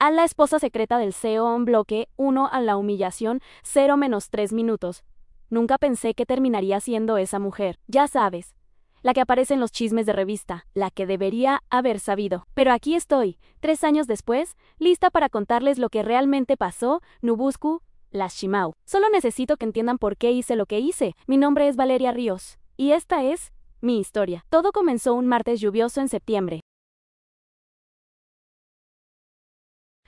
A la esposa secreta del CEO en bloque 1 a la humillación 0-3 minutos. Nunca pensé que terminaría siendo esa mujer, ya sabes. La que aparece en los chismes de revista, la que debería haber sabido. Pero aquí estoy, 3 años después, lista para contarles lo que realmente pasó, Nubusku, las Shimao. Solo necesito que entiendan por qué hice lo que hice. Mi nombre es Valeria Ríos, y esta es mi historia. Todo comenzó un martes lluvioso en septiembre.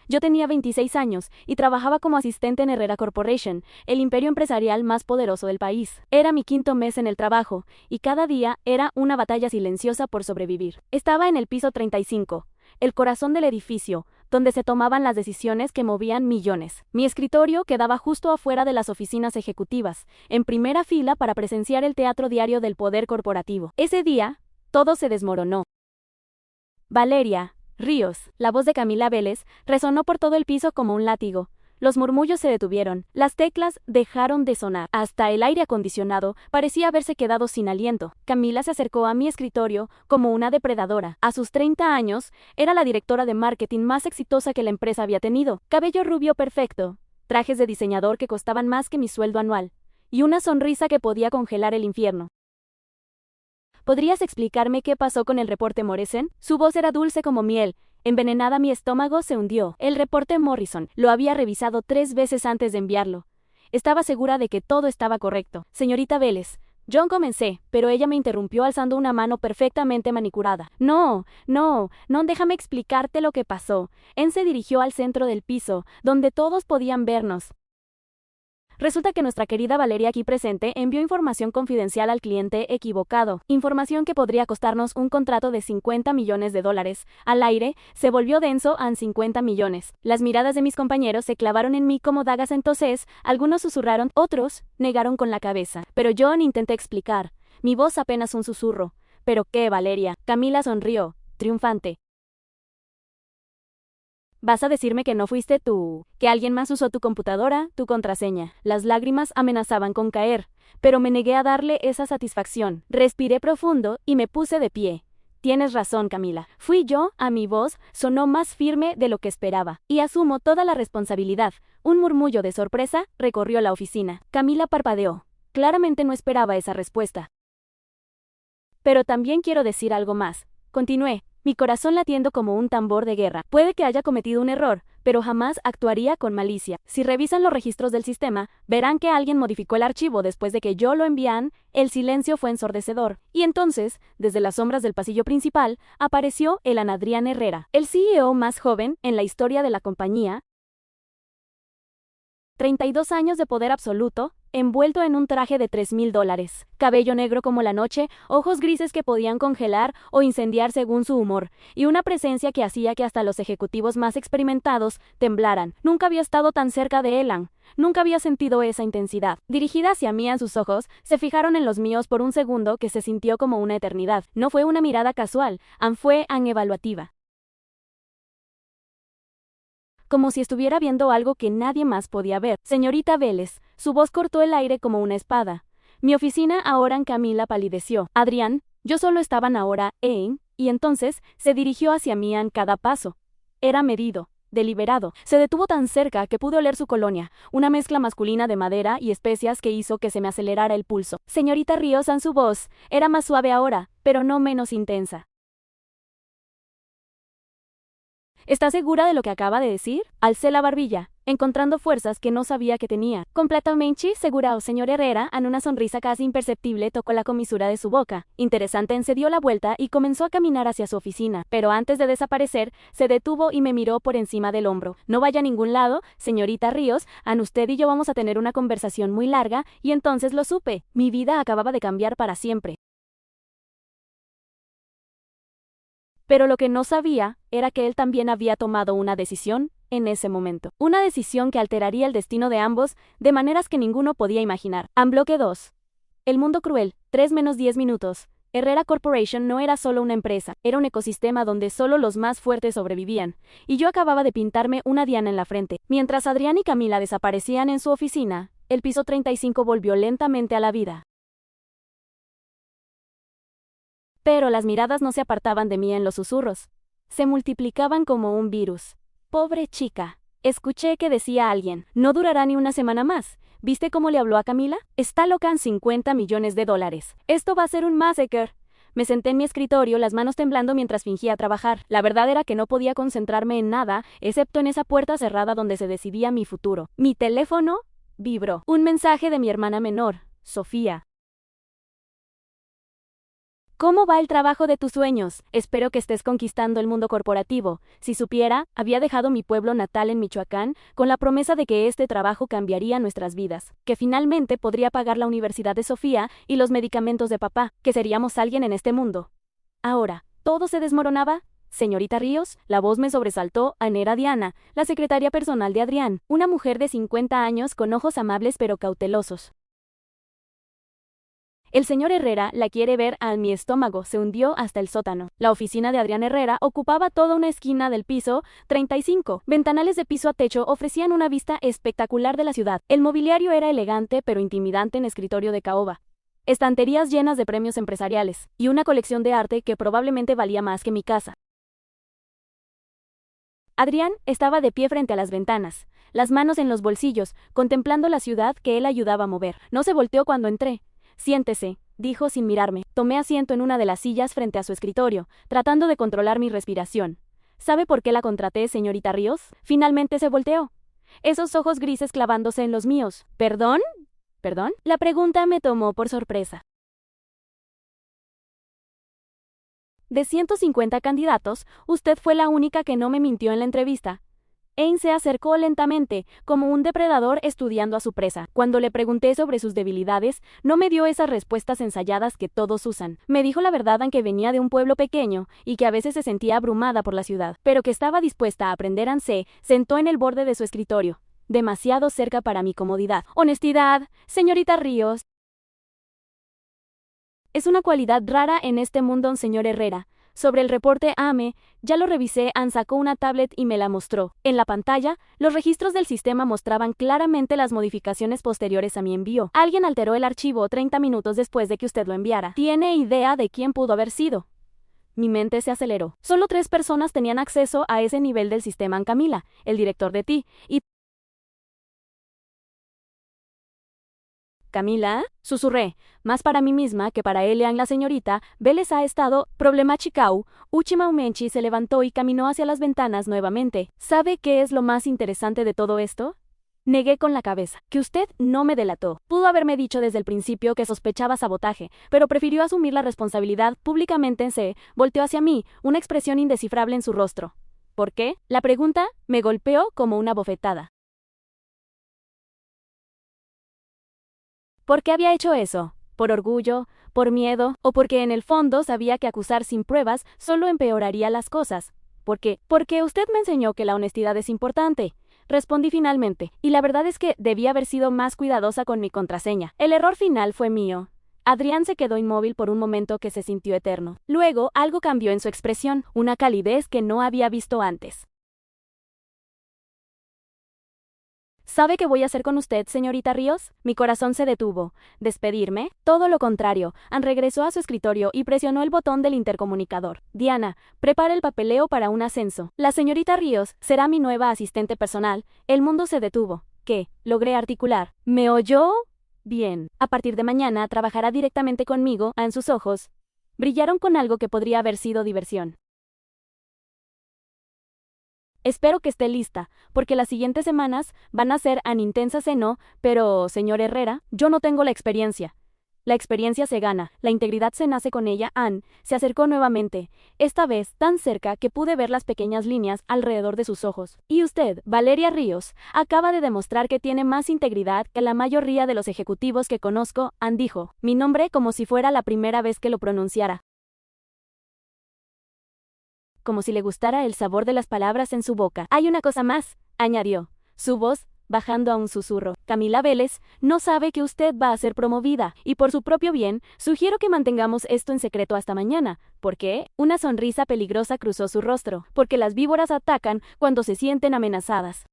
Yo tenía 26 años y trabajaba como asistente en Herrera Corporation, el imperio empresarial más poderoso del país. Era mi 5.º mes en el trabajo, y cada día era una batalla silenciosa por sobrevivir. Estaba en el piso 35, el corazón del edificio, donde se tomaban las decisiones que movían millones. Mi escritorio quedaba justo afuera de las oficinas ejecutivas, en primera fila para presenciar el teatro diario del poder corporativo. Ese día, todo se desmoronó. Valeria Ríos, la voz de Camila Vélez, resonó por todo el piso como un látigo. Los murmullos se detuvieron, las teclas dejaron de sonar. Hasta el aire acondicionado parecía haberse quedado sin aliento. Camila se acercó a mi escritorio como una depredadora. A sus 30 años, era la directora de marketing más exitosa que la empresa había tenido. Cabello rubio perfecto, trajes de diseñador que costaban más que mi sueldo anual, y una sonrisa que podía congelar el infierno. ¿Podrías explicarme qué pasó con el reporte Morrison? Su voz era dulce como miel. Envenenada, mi estómago se hundió. El reporte Morrison lo había revisado 3 veces antes de enviarlo. Estaba segura de que todo estaba correcto. Señorita Vélez, yo comencé, pero ella me interrumpió alzando una mano perfectamente manicurada. No, déjame explicarte lo que pasó. Él se dirigió al centro del piso, donde todos podían vernos. Resulta que nuestra querida Valeria aquí presente envió información confidencial al cliente equivocado, información que podría costarnos un contrato de $50 millones. Al aire, se volvió denso a 50 millones. Las miradas de mis compañeros se clavaron en mí como dagas. Entonces, algunos susurraron, otros negaron con la cabeza. Pero yo intenté explicar, mi voz apenas un susurro. ¿Pero qué, Valeria? Camila sonrió, triunfante. ¿Vas a decirme que no fuiste tú? ¿Que alguien más usó tu computadora, tu contraseña? Las lágrimas amenazaban con caer, pero me negué a darle esa satisfacción. Respiré profundo y me puse de pie. Tienes razón, Camila. Fui yo, a mi voz sonó más firme de lo que esperaba. Y asumo toda la responsabilidad. Un murmullo de sorpresa recorrió la oficina. Camila parpadeó. Claramente no esperaba esa respuesta. Pero también quiero decir algo más. Continué, mi corazón latiendo como un tambor de guerra. Puede que haya cometido un error, pero jamás actuaría con malicia. Si revisan los registros del sistema, verán que alguien modificó el archivo después de que yo lo envian. El silencio fue ensordecedor. Y entonces, desde las sombras del pasillo principal, apareció el Adrián Herrera, el CEO más joven en la historia de la compañía. 32 años de poder absoluto, envuelto en un traje de $3.000, cabello negro como la noche, ojos grises que podían congelar o incendiar según su humor, y una presencia que hacía que hasta los ejecutivos más experimentados temblaran. Nunca había estado tan cerca de Elan, nunca había sentido esa intensidad. Dirigida hacia mí, en sus ojos se fijaron en los míos por un segundo que se sintió como una eternidad. No fue una mirada casual, fue evaluativa. Como si estuviera viendo algo que nadie más podía ver. Señorita Vélez, su voz cortó el aire como una espada. Mi oficina ahora en Camila palideció. Adrián, yo solo estaban ahora y entonces se dirigió hacia mí en cada paso. Era medido, deliberado. Se detuvo tan cerca que pude oler su colonia, una mezcla masculina de madera y especias que hizo que se me acelerara el pulso. Señorita Ríos, su voz era más suave ahora, pero no menos intensa. ¿Está segura de lo que acaba de decir? Alcé la barbilla, encontrando fuerzas que no sabía que tenía. Completamente segura, señor Herrera, en una sonrisa casi imperceptible tocó la comisura de su boca. Interesante, se dio la vuelta y comenzó a caminar hacia su oficina. Pero antes de desaparecer, se detuvo y me miró por encima del hombro. No vaya a ningún lado, señorita Ríos, usted y yo vamos a tener una conversación muy larga, y entonces lo supe. Mi vida acababa de cambiar para siempre. Pero lo que no sabía era que él también había tomado una decisión en ese momento. Una decisión que alteraría el destino de ambos de maneras que ninguno podía imaginar. Bloque 2. El mundo cruel, 3-10 minutos. Herrera Corporation no era solo una empresa, era un ecosistema donde solo los más fuertes sobrevivían. Y yo acababa de pintarme una diana en la frente. Mientras Adrián y Camila desaparecían en su oficina, el piso 35 volvió lentamente a la vida. Pero las miradas no se apartaban de mí en los susurros. Se multiplicaban como un virus. Pobre chica. Escuché que decía alguien, no durará ni una semana más. ¿Viste cómo le habló a Camila? Está loca en $50 millones. Esto va a ser un massacre. Me senté en mi escritorio, las manos temblando mientras fingía trabajar. La verdad era que no podía concentrarme en nada, excepto en esa puerta cerrada donde se decidía mi futuro. Mi teléfono vibró. Un mensaje de mi hermana menor, Sofía. ¿Cómo va el trabajo de tus sueños? Espero que estés conquistando el mundo corporativo. Si supiera, había dejado mi pueblo natal en Michoacán con la promesa de que este trabajo cambiaría nuestras vidas, que finalmente podría pagar la universidad de Sofía y los medicamentos de papá, que seríamos alguien en este mundo. Ahora, ¿todo se desmoronaba? Señorita Ríos, la voz me sobresaltó. Era Diana, la secretaria personal de Adrián, una mujer de 50 años con ojos amables pero cautelosos. El señor Herrera la quiere ver. Mi estómago se hundió hasta el sótano. La oficina de Adrián Herrera ocupaba toda una esquina del piso 35. Ventanales de piso a techo ofrecían una vista espectacular de la ciudad. El mobiliario era elegante pero intimidante en escritorio de caoba. Estanterías llenas de premios empresariales y una colección de arte que probablemente valía más que mi casa. Adrián estaba de pie frente a las ventanas, las manos en los bolsillos, contemplando la ciudad que él ayudaba a mover. No se volteó cuando entré. Siéntese, dijo sin mirarme. Tomé asiento en una de las sillas frente a su escritorio, tratando de controlar mi respiración. ¿Sabe por qué la contraté, señorita Ríos? Finalmente se volteó. Esos ojos grises clavándose en los míos. ¿Perdón? ¿Perdón? La pregunta me tomó por sorpresa. De 150 candidatos, usted fue la única que no me mintió en la entrevista. Ain se acercó lentamente, como un depredador estudiando a su presa. Cuando le pregunté sobre sus debilidades, no me dio esas respuestas ensayadas que todos usan. Me dijo la verdad, aunque venía de un pueblo pequeño y que a veces se sentía abrumada por la ciudad, pero que estaba dispuesta a aprender. Se sentó en el borde de su escritorio, demasiado cerca para mi comodidad. Honestidad, señorita Ríos, es una cualidad rara en este mundo, señor Herrera. Sobre el reporte AME, ya lo revisé. Sacó una tablet y me la mostró. En la pantalla, los registros del sistema mostraban claramente las modificaciones posteriores a mi envío. Alguien alteró el archivo 30 minutos después de que usted lo enviara. ¿Tiene idea de quién pudo haber sido? Mi mente se aceleró. Solo 3 personas tenían acceso a ese nivel del sistema. Camila, el director de TI, y Camila, susurré, más para mí misma que para Elian. La señorita Vélez ha estado problemática. Uchimaumenchi se levantó y caminó hacia las ventanas nuevamente. ¿Sabe qué es lo más interesante de todo esto? Negué con la cabeza. Que usted no me delató. Pudo haberme dicho desde el principio que sospechaba sabotaje, pero prefirió asumir la responsabilidad públicamente. Se volteó hacia mí, una expresión indescifrable en su rostro. ¿Por qué? La pregunta me golpeó como una bofetada. ¿Por qué había hecho eso? ¿Por orgullo? ¿Por miedo? ¿O porque en el fondo sabía que acusar sin pruebas solo empeoraría las cosas? ¿Por qué? Porque usted me enseñó que la honestidad es importante. Respondí finalmente, y la verdad es que debí haber sido más cuidadosa con mi contraseña. El error final fue mío. Adrián se quedó inmóvil por un momento que se sintió eterno. Luego, algo cambió en su expresión, una calidez que no había visto antes. ¿Sabe qué voy a hacer con usted, señorita Ríos? Mi corazón se detuvo. ¿Despedirme? Todo lo contrario. Regresó a su escritorio y presionó el botón del intercomunicador. Diana, prepara el papeleo para un ascenso. La señorita Ríos será mi nueva asistente personal. El mundo se detuvo. ¿Qué? Logré articular. ¿Me oyó? Bien. A partir de mañana trabajará directamente conmigo. En sus ojos brillaron con algo que podría haber sido diversión. Espero que esté lista, porque las siguientes semanas van a ser intensas, ¿no? Pero, señor Herrera, yo no tengo la experiencia. La experiencia se gana, la integridad se nace con ella. Ann se acercó nuevamente, esta vez tan cerca que pude ver las pequeñas líneas alrededor de sus ojos. Y usted, Valeria Ríos, acaba de demostrar que tiene más integridad que la mayoría de los ejecutivos que conozco. Ann dijo mi nombre como si fuera la primera vez que lo pronunciara, como si le gustara el sabor de las palabras en su boca. Hay una cosa más, añadió, su voz bajando a un susurro. Camila Vélez no sabe que usted va a ser promovida, y por su propio bien, sugiero que mantengamos esto en secreto hasta mañana. ¿Por qué? Una sonrisa peligrosa cruzó su rostro. Porque las víboras atacan cuando se sienten amenazadas.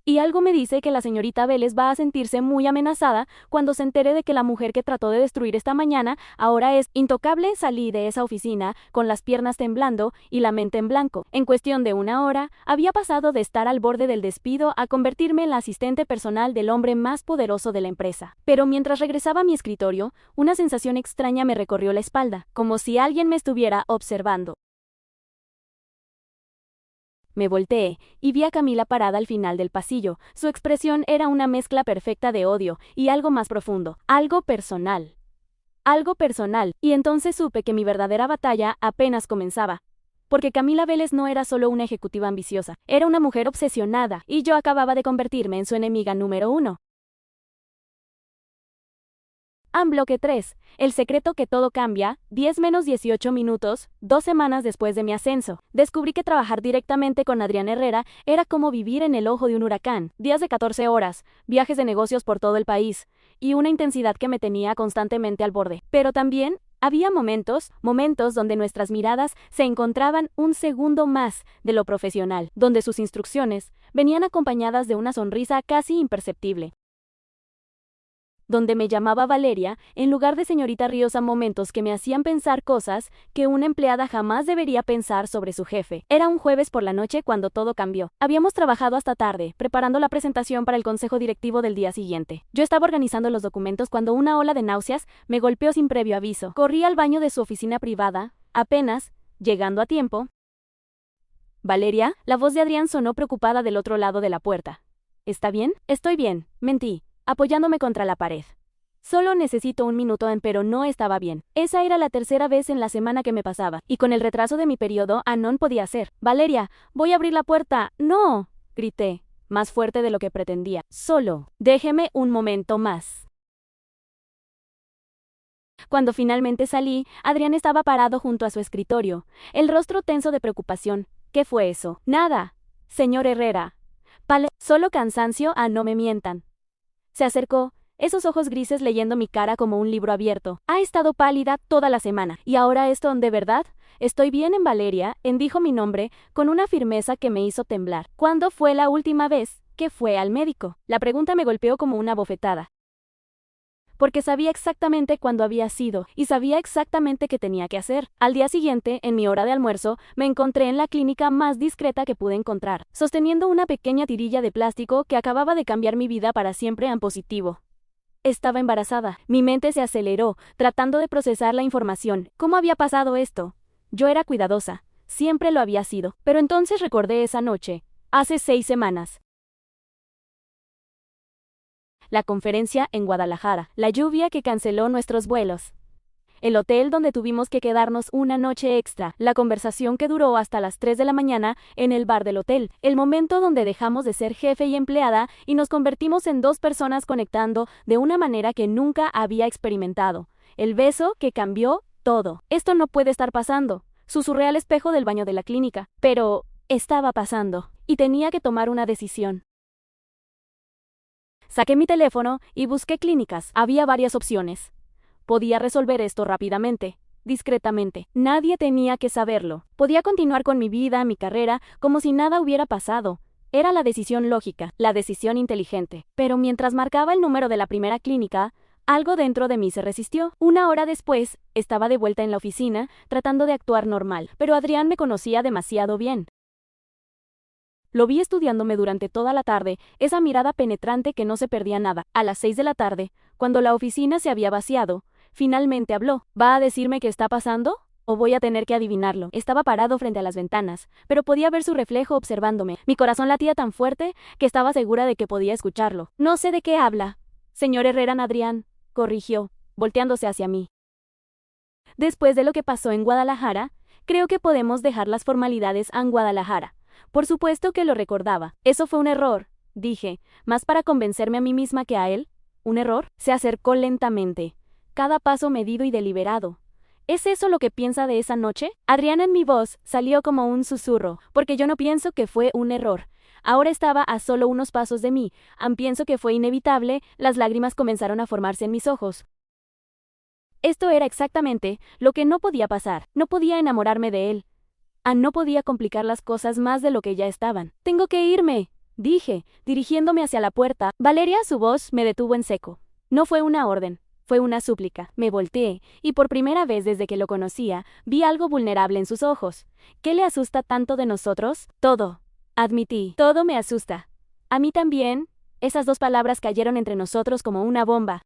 Y algo me dice que la señorita Vélez va a sentirse muy amenazada cuando se entere de que la mujer que trató de destruir esta mañana ahora es intocable. Salí de esa oficina con las piernas temblando y la mente en blanco. En cuestión de una hora, había pasado de estar al borde del despido a convertirme en la asistente personal del hombre más poderoso de la empresa. Pero mientras regresaba a mi escritorio, una sensación extraña me recorrió la espalda, como si alguien me estuviera observando. Me volteé y vi a Camila parada al final del pasillo. Su expresión era una mezcla perfecta de odio y algo más profundo, algo personal. Algo personal, y entonces supe que mi verdadera batalla apenas comenzaba. Porque Camila Vélez no era solo una ejecutiva ambiciosa, era una mujer obsesionada, y yo acababa de convertirme en su enemiga número 1. Bloque 3. El secreto que todo cambia, 10 menos 18 minutos, 2 semanas después de mi ascenso. Descubrí que trabajar directamente con Adrián Herrera era como vivir en el ojo de un huracán. Días de 14 horas, viajes de negocios por todo el país, y una intensidad que me tenía constantemente al borde. Pero también había momentos donde nuestras miradas se encontraban un segundo más de lo profesional, donde sus instrucciones venían acompañadas de una sonrisa casi imperceptible, donde me llamaba Valeria en lugar de señorita Ríos, a momentos que me hacían pensar cosas que una empleada jamás debería pensar sobre su jefe. Era un jueves por la noche cuando todo cambió. Habíamos trabajado hasta tarde, preparando la presentación para el consejo directivo del día siguiente. Yo estaba organizando los documentos cuando una ola de náuseas me golpeó sin previo aviso. Corrí al baño de su oficina privada, apenas llegando a tiempo. Valeria, la voz de Adrián sonó preocupada del otro lado de la puerta. ¿Está bien? Estoy bien, mentí, apoyándome contra la pared. Solo necesito un minuto pero no estaba bien. Esa era la tercera vez en la semana que me pasaba, y con el retraso de mi periodo, no podía ser. Valeria, voy a abrir la puerta. ¡No!, grité, más fuerte de lo que pretendía. Solo, déjeme un momento más. Cuando finalmente salí, Adrián estaba parado junto a su escritorio, el rostro tenso de preocupación. ¿Qué fue eso? Nada, señor Herrera. Solo cansancio. No me mientan. Se acercó, esos ojos grises leyendo mi cara como un libro abierto. Ha estado pálida toda la semana. ¿Y ahora esto de verdad? Estoy bien. Valeria, dijo mi nombre con una firmeza que me hizo temblar. ¿Cuándo fue la última vez que fue al médico? La pregunta me golpeó como una bofetada. Porque sabía exactamente cuándo había sido, y sabía exactamente qué tenía que hacer. Al día siguiente, en mi hora de almuerzo, me encontré en la clínica más discreta que pude encontrar, sosteniendo una pequeña tirilla de plástico que acababa de cambiar mi vida para siempre en positivo. Estaba embarazada. Mi mente se aceleró, tratando de procesar la información. ¿Cómo había pasado esto? Yo era cuidadosa, siempre lo había sido, pero entonces recordé esa noche, hace 6 semanas. La conferencia en Guadalajara, la lluvia que canceló nuestros vuelos, el hotel donde tuvimos que quedarnos una noche extra, la conversación que duró hasta las 3 de la mañana en el bar del hotel, el momento donde dejamos de ser jefe y empleada y nos convertimos en 2 personas conectando de una manera que nunca había experimentado, el beso que cambió todo. Esto no puede estar pasando, susurré al espejo del baño de la clínica, pero estaba pasando, y tenía que tomar una decisión. Saqué mi teléfono y busqué clínicas. Había varias opciones. Podía resolver esto rápidamente, discretamente. Nadie tenía que saberlo. Podía continuar con mi vida, mi carrera, como si nada hubiera pasado. Era la decisión lógica, la decisión inteligente. Pero mientras marcaba el número de la primera clínica, algo dentro de mí se resistió. Una hora después, estaba de vuelta en la oficina, tratando de actuar normal. Pero Adrián me conocía demasiado bien. Lo vi estudiándome durante toda la tarde, esa mirada penetrante que no se perdía nada. A las 6 de la tarde, cuando la oficina se había vaciado, finalmente habló. ¿Va a decirme qué está pasando? ¿O voy a tener que adivinarlo? Estaba parado frente a las ventanas, pero podía ver su reflejo observándome. Mi corazón latía tan fuerte que estaba segura de que podía escucharlo. No sé de qué habla. Señor Herrera. Adrián, corrigió, volteándose hacia mí. Después de lo que pasó en Guadalajara, creo que podemos dejar las formalidades en Guadalajara. Por supuesto que lo recordaba. Eso fue un error, dije, más para convencerme a mí misma que a él. ¿Un error? Se acercó lentamente, cada paso medido y deliberado. ¿Es eso lo que piensa de esa noche? Adrián, en mi voz salió como un susurro, porque yo no pienso que fue un error. Ahora estaba a solo unos pasos de mí. Pienso que fue inevitable. Las lágrimas comenzaron a formarse en mis ojos. Esto era exactamente lo que no podía pasar. No podía enamorarme de él. No podía complicar las cosas más de lo que ya estaban. Tengo que irme, dije, dirigiéndome hacia la puerta. Valeria, su voz, me detuvo en seco. No fue una orden, fue una súplica. Me volteé, y por primera vez desde que lo conocía, vi algo vulnerable en sus ojos. ¿Qué le asusta tanto de nosotros? Todo, admití. Todo me asusta. A mí también. Esas dos palabras cayeron entre nosotros como una bomba.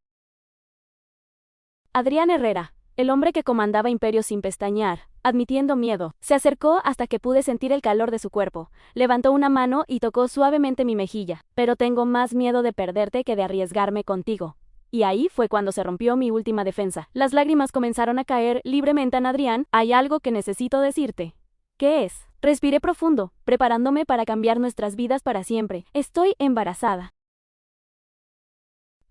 Adrián Herrera, el hombre que comandaba Imperio sin pestañear, admitiendo miedo, se acercó hasta que pude sentir el calor de su cuerpo. Levantó una mano y tocó suavemente mi mejilla. Pero tengo más miedo de perderte que de arriesgarme contigo. Y ahí fue cuando se rompió mi última defensa. Las lágrimas comenzaron a caer libremente en Adrián. Hay algo que necesito decirte. ¿Qué es? Respiré profundo, preparándome para cambiar nuestras vidas para siempre. Estoy embarazada.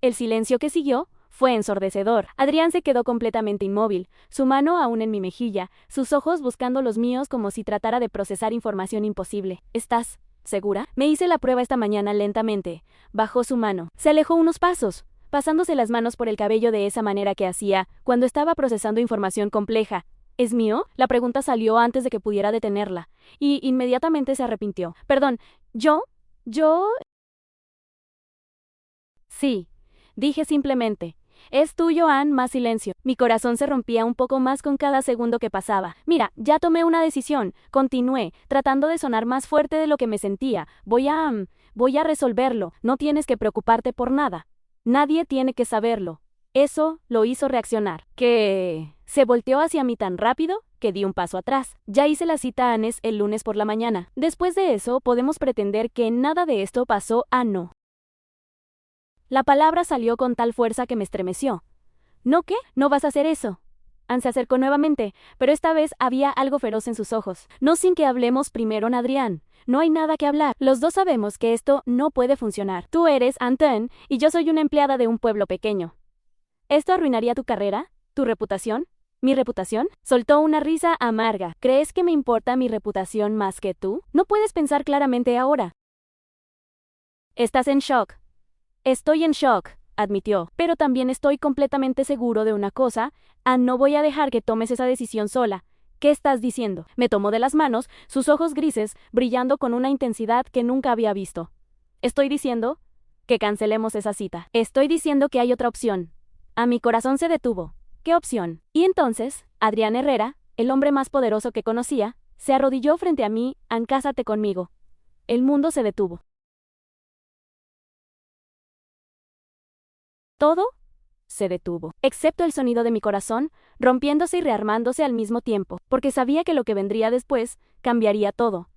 El silencio que siguió fue ensordecedor. Adrián se quedó completamente inmóvil, su mano aún en mi mejilla, sus ojos buscando los míos como si tratara de procesar información imposible. ¿Estás segura? Me hice la prueba esta mañana lentamente. Bajó su mano. Se alejó unos pasos, pasándose las manos por el cabello de esa manera que hacía cuando estaba procesando información compleja. ¿Es mío? La pregunta salió antes de que pudiera detenerla, y inmediatamente se arrepintió. Perdón, ¿yo? Sí. Dije simplemente. Es tuyo, Ann. Más silencio. Mi corazón se rompía un poco más con cada segundo que pasaba. Mira, ya tomé una decisión. Continué, tratando de sonar más fuerte de lo que me sentía. Voy a resolverlo. No tienes que preocuparte por nada. Nadie tiene que saberlo. Eso lo hizo reaccionar. ¿Qué? Se volteó hacia mí tan rápido que di un paso atrás. Ya hice la cita a Annes el lunes por la mañana. Después de eso, podemos pretender que nada de esto pasó. No. La palabra salió con tal fuerza que me estremeció. ¿No qué? ¿No vas a hacer eso? Ann se acercó nuevamente, pero esta vez había algo feroz en sus ojos. No sin que hablemos primero, Adrián. No hay nada que hablar. Los dos sabemos que esto no puede funcionar. Tú eres Anton y yo soy una empleada de un pueblo pequeño. ¿Esto arruinaría tu carrera? ¿Tu reputación? ¿Mi reputación? Soltó una risa amarga. ¿Crees que me importa mi reputación más que tú? No puedes pensar claramente ahora. Estás en shock. Estoy en shock, admitió, pero también estoy completamente seguro de una cosa. No voy a dejar que tomes esa decisión sola. ¿Qué estás diciendo? Me tomó de las manos, sus ojos grises brillando con una intensidad que nunca había visto. Estoy diciendo que cancelemos esa cita. Estoy diciendo que hay otra opción. A mi corazón se detuvo. ¿Qué opción? Y entonces, Adrián Herrera, el hombre más poderoso que conocía, se arrodilló frente a mí. Ann, cásate conmigo. El mundo se detuvo. Todo se detuvo, excepto el sonido de mi corazón, rompiéndose y rearmándose al mismo tiempo, porque sabía que lo que vendría después cambiaría todo.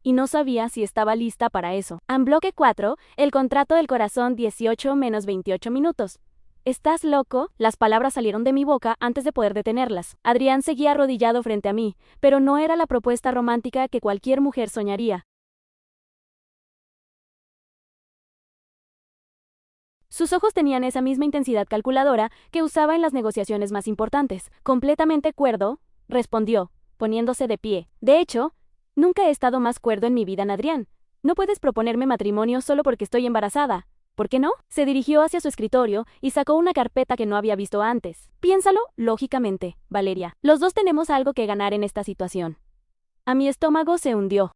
Y no sabía si estaba lista para eso. En bloque 4, el contrato del corazón 18 menos 28 minutos. ¿Estás loco? Las palabras salieron de mi boca antes de poder detenerlas. Adrián seguía arrodillado frente a mí, pero no era la propuesta romántica que cualquier mujer soñaría. Sus ojos tenían esa misma intensidad calculadora que usaba en las negociaciones más importantes. Completamente cuerdo, respondió, poniéndose de pie. De hecho, nunca he estado más cuerdo en mi vida, Adrián. No puedes proponerme matrimonio solo porque estoy embarazada. ¿Por qué no? Se dirigió hacia su escritorio y sacó una carpeta que no había visto antes. Piénsalo, lógicamente, Valeria. Los dos tenemos algo que ganar en esta situación. A mi estómago se hundió.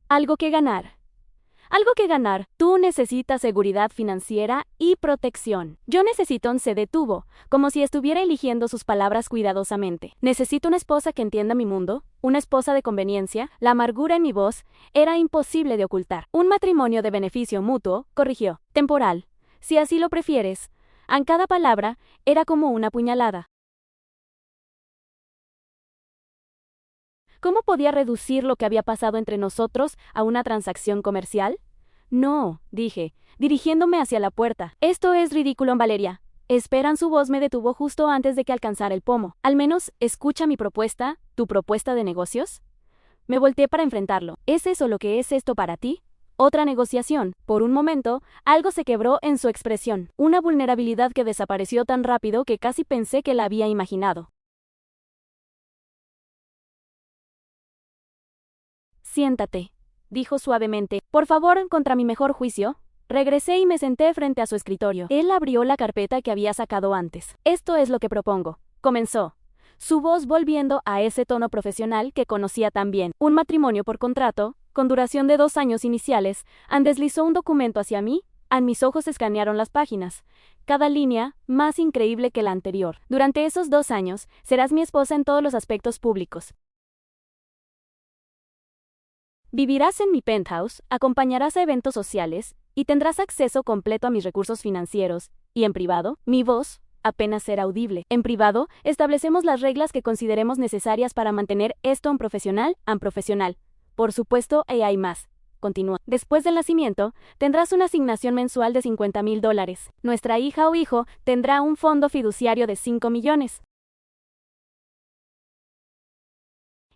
Algo que ganar. Algo que ganar. Tú necesitas seguridad financiera y protección. Yo necesito. Se detuvo, como si estuviera eligiendo sus palabras cuidadosamente. Necesito una esposa que entienda mi mundo, una esposa de conveniencia. La amargura en mi voz era imposible de ocultar. Un matrimonio de beneficio mutuo, corrigió. Temporal, si así lo prefieres. En cada palabra era como una puñalada. ¿Cómo podía reducir lo que había pasado entre nosotros a una transacción comercial? No, dije, dirigiéndome hacia la puerta. Esto es ridículo, Valeria. Esperan, su voz me detuvo justo antes de que alcanzara el pomo. Al menos, escucha mi propuesta, tu propuesta de negocios. Me volteé para enfrentarlo. ¿Es eso lo que es esto para ti? Otra negociación. Por un momento, algo se quebró en su expresión. Una vulnerabilidad que desapareció tan rápido que casi pensé que la había imaginado. Siéntate, dijo suavemente. Por favor, contra mi mejor juicio. Regresé y me senté frente a su escritorio. Él abrió la carpeta que había sacado antes. Esto es lo que propongo. Comenzó. su voz volviendo a ese tono profesional que conocía tan bien. Un matrimonio por contrato, con duración de 2 años iniciales. Ann deslizó un documento hacia mí. Mis ojos escanearon las páginas. Cada línea, más increíble que la anterior. Durante esos 2 años, serás mi esposa en todos los aspectos públicos. Vivirás en mi penthouse, acompañarás a eventos sociales, y tendrás acceso completo a mis recursos financieros. Y en privado, mi voz apenas será audible. En privado, establecemos las reglas que consideremos necesarias para mantener esto en profesional. Por supuesto, hay más. Continúa. Después del nacimiento, tendrás una asignación mensual de $50,000. Nuestra hija o hijo tendrá un fondo fiduciario de 5 millones.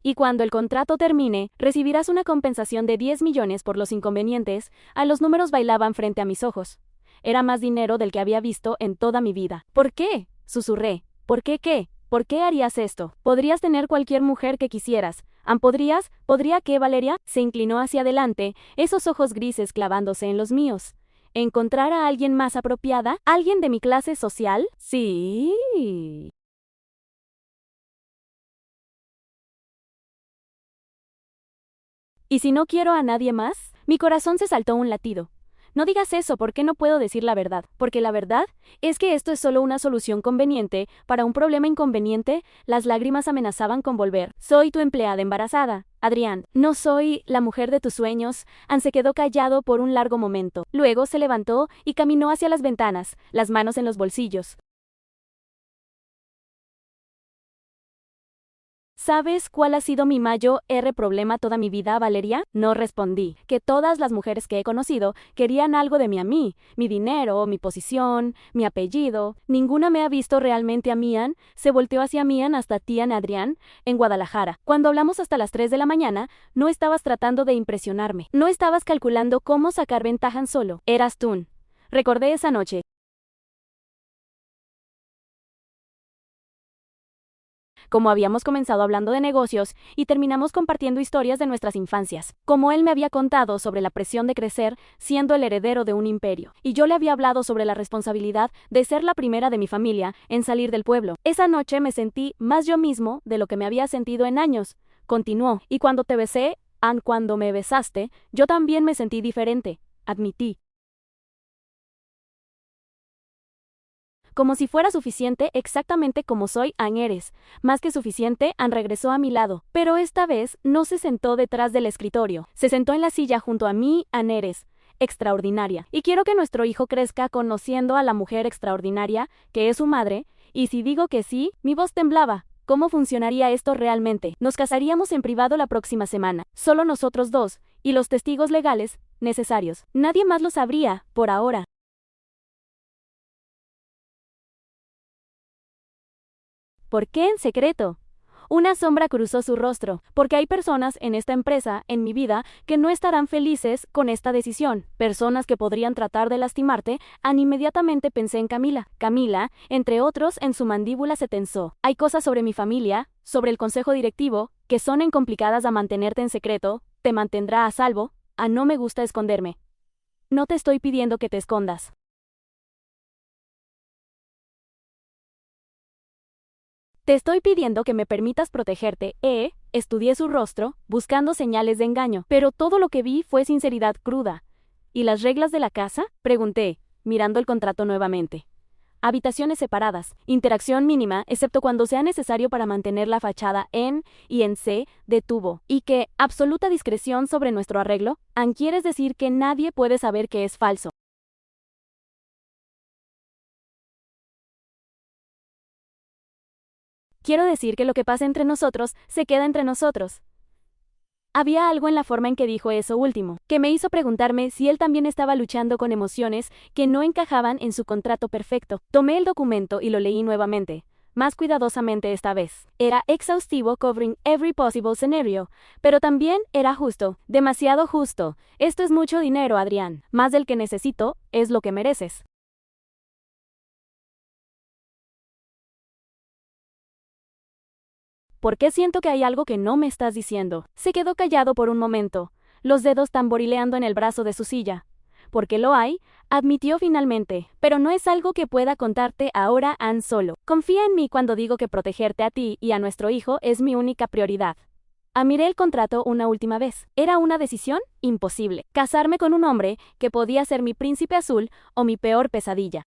Y cuando el contrato termine, recibirás una compensación de 10 millones por los inconvenientes. Los números bailaban frente a mis ojos. Era más dinero del que había visto en toda mi vida. ¿Por qué?, susurré. ¿Por qué qué? ¿Por qué harías esto? Podrías tener cualquier mujer que quisieras. ¿Podría qué, Valeria? Se inclinó hacia adelante, esos ojos grises clavándose en los míos. ¿Encontrar a alguien más apropiada? ¿Alguien de mi clase social? Sí. ¿Y si no quiero a nadie más? Mi corazón se saltó un latido. No digas eso, ¿por qué no puedo decir la verdad? Porque la verdad es que esto es solo una solución conveniente para un problema inconveniente. Las lágrimas amenazaban con volver. Soy tu empleada embarazada, Adrián. No soy la mujer de tus sueños. Ann se quedó callado por un largo momento. Luego se levantó y caminó hacia las ventanas, las manos en los bolsillos. ¿Sabes cuál ha sido mi mayor problema toda mi vida, Valeria? No respondí. Que todas las mujeres que he conocido querían algo de mí a mí. Mi dinero, mi posición, mi apellido. Ninguna me ha visto realmente a mí. Ann se volteó hacia mí, hasta ti, Adrián, en Guadalajara. Cuando hablamos hasta las 3 de la mañana, no estabas tratando de impresionarme. No estabas calculando cómo sacar ventaja solo. Eras tú. Recordé esa noche. Como habíamos comenzado hablando de negocios y terminamos compartiendo historias de nuestras infancias, como él me había contado sobre la presión de crecer siendo el heredero de un imperio, y yo le había hablado sobre la responsabilidad de ser la primera de mi familia en salir del pueblo. Esa noche me sentí más yo mismo de lo que me había sentido en años. Continuó, y cuando te besé, Ann, cuando me besaste, yo también me sentí diferente, admití. Como si fuera suficiente, exactamente como soy, Ann, eres. Más que suficiente. Ann regresó a mi lado, pero esta vez no se sentó detrás del escritorio. Se sentó en la silla junto a mí. Ann, eres extraordinaria. Y quiero que nuestro hijo crezca conociendo a la mujer extraordinaria, que es su madre. Y si digo que sí, mi voz temblaba. ¿Cómo funcionaría esto realmente? Nos casaríamos en privado la próxima semana. Solo nosotros dos, y los testigos legales necesarios. Nadie más lo sabría, por ahora. ¿Por qué en secreto? Una sombra cruzó su rostro, porque hay personas en esta empresa, en mi vida, que no estarán felices con esta decisión. Personas que podrían tratar de lastimarte. Ann, inmediatamente pensé en Camila. Camila, entre otros, en su mandíbula se tensó. Hay cosas sobre mi familia, sobre el consejo directivo, que son complicadas a mantenerte en secreto. Te mantendrá a salvo. No me gusta esconderme. No te estoy pidiendo que te escondas. Te estoy pidiendo que me permitas protegerte. Estudié su rostro, buscando señales de engaño, pero todo lo que vi fue sinceridad cruda. ¿Y las reglas de la casa? Pregunté, mirando el contrato nuevamente. Habitaciones separadas, interacción mínima, excepto cuando sea necesario para mantener la fachada en y en C de tubo. Y que, absoluta discreción sobre nuestro arreglo. Ann, ¿quieres decir que nadie puede saber que es falso? Quiero decir que lo que pasa entre nosotros se queda entre nosotros. Había algo en la forma en que dijo eso último, que me hizo preguntarme si él también estaba luchando con emociones que no encajaban en su contrato perfecto. Tomé el documento y lo leí nuevamente, más cuidadosamente esta vez. Era exhaustivo, covering every possible scenario, pero también era justo, demasiado justo. Esto es mucho dinero, Adrián. Más del que necesito, es lo que mereces. ¿Por qué siento que hay algo que no me estás diciendo? Se quedó callado por un momento, los dedos tamborileando en el brazo de su silla. porque lo hay, admitió finalmente, pero no es algo que pueda contarte ahora, Han Solo. Confía en mí cuando digo que protegerte a ti y a nuestro hijo es mi única prioridad. Miré el contrato una última vez. Era una decisión imposible. Casarme con un hombre que podía ser mi príncipe azul o mi peor pesadilla.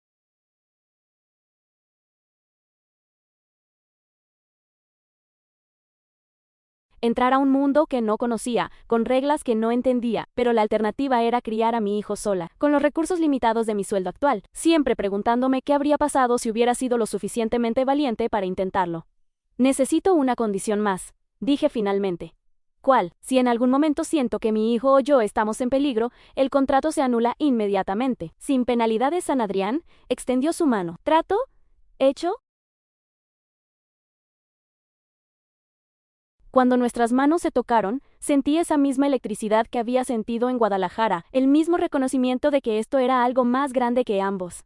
Entrar a un mundo que no conocía, con reglas que no entendía, pero la alternativa era criar a mi hijo sola, con los recursos limitados de mi sueldo actual, siempre preguntándome qué habría pasado si hubiera sido lo suficientemente valiente para intentarlo. Necesito una condición más, dije finalmente. ¿Cuál? Si en algún momento siento que mi hijo o yo estamos en peligro, el contrato se anula inmediatamente. Sin penalidades, San Adrián extendió su mano. ¿Trato? ¿Hecho? Cuando nuestras manos se tocaron, sentí esa misma electricidad que había sentido en Guadalajara, el mismo reconocimiento de que esto era algo más grande que ambos.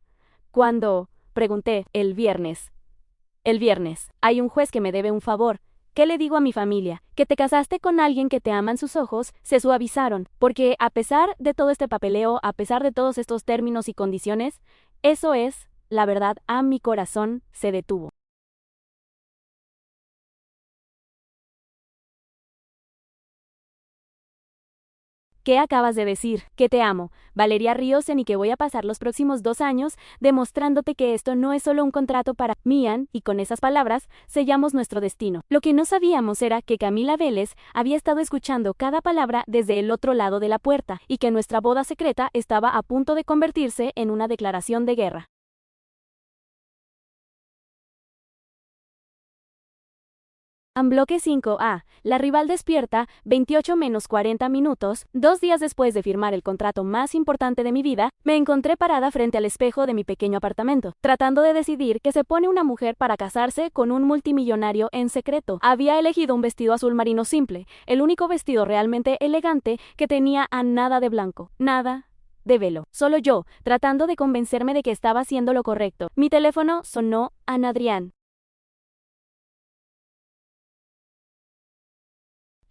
¿Cuándo? Pregunté, el viernes. El viernes. Hay un juez que me debe un favor. ¿Qué le digo a mi familia? Que te casaste con alguien que te ama en sus ojos, se suavizaron, porque a pesar de todo este papeleo, a pesar de todos estos términos y condiciones, eso es, la verdad, mi corazón se detuvo. ¿Qué acabas de decir? Que te amo, Valeria Ríosen, y que voy a pasar los próximos 2 años demostrándote que esto no es solo un contrato para Mian, y con esas palabras sellamos nuestro destino. Lo que no sabíamos era que Camila Vélez había estado escuchando cada palabra desde el otro lado de la puerta, y que nuestra boda secreta estaba a punto de convertirse en una declaración de guerra. Bloque 5A. La rival despierta, 28 menos 40 minutos. 2 días después de firmar el contrato más importante de mi vida, me encontré parada frente al espejo de mi pequeño apartamento, tratando de decidir qué se pone una mujer para casarse con un multimillonario en secreto. Había elegido un vestido azul marino simple, el único vestido realmente elegante que tenía a nada de blanco, nada de velo. Solo yo, tratando de convencerme de que estaba haciendo lo correcto. Mi teléfono sonó. Ana Adrián.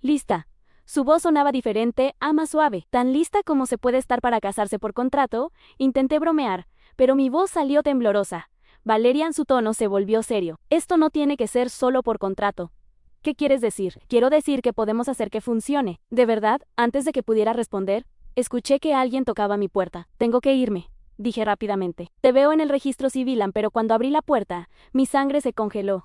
Lista. Su voz sonaba diferente, más suave, tan lista como se puede estar para casarse por contrato. Intenté bromear, pero mi voz salió temblorosa. Valerian, su tono se volvió serio. Esto no tiene que ser solo por contrato. ¿Qué quieres decir? Quiero decir que podemos hacer que funcione. De verdad, antes de que pudiera responder, escuché que alguien tocaba mi puerta. Tengo que irme, dije rápidamente. Te veo en el registro civil, pero cuando abrí la puerta, mi sangre se congeló.